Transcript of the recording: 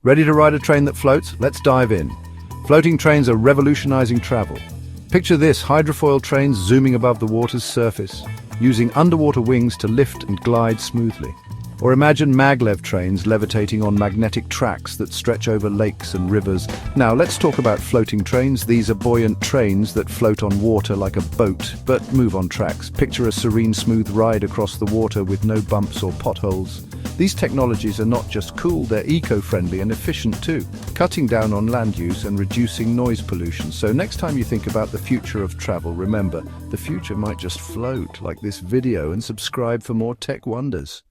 Ready to ride a train that floats? Let's dive in. Floating trains are revolutionizing travel. Picture this, hydrofoil trains zooming above the water's surface, using underwater wings to lift and glide smoothly. Or imagine maglev trains levitating on magnetic tracks that stretch over lakes and rivers. Now let's talk about floating trains. These are buoyant trains that float on water like a boat, but move on tracks. Picture a serene, smooth ride across the water with no bumps or potholes. These technologies are not just cool, they're eco-friendly and efficient too, cutting down on land use and reducing noise pollution. So next time you think about the future of travel, remember, the future might just float like this video, and subscribe for more tech wonders.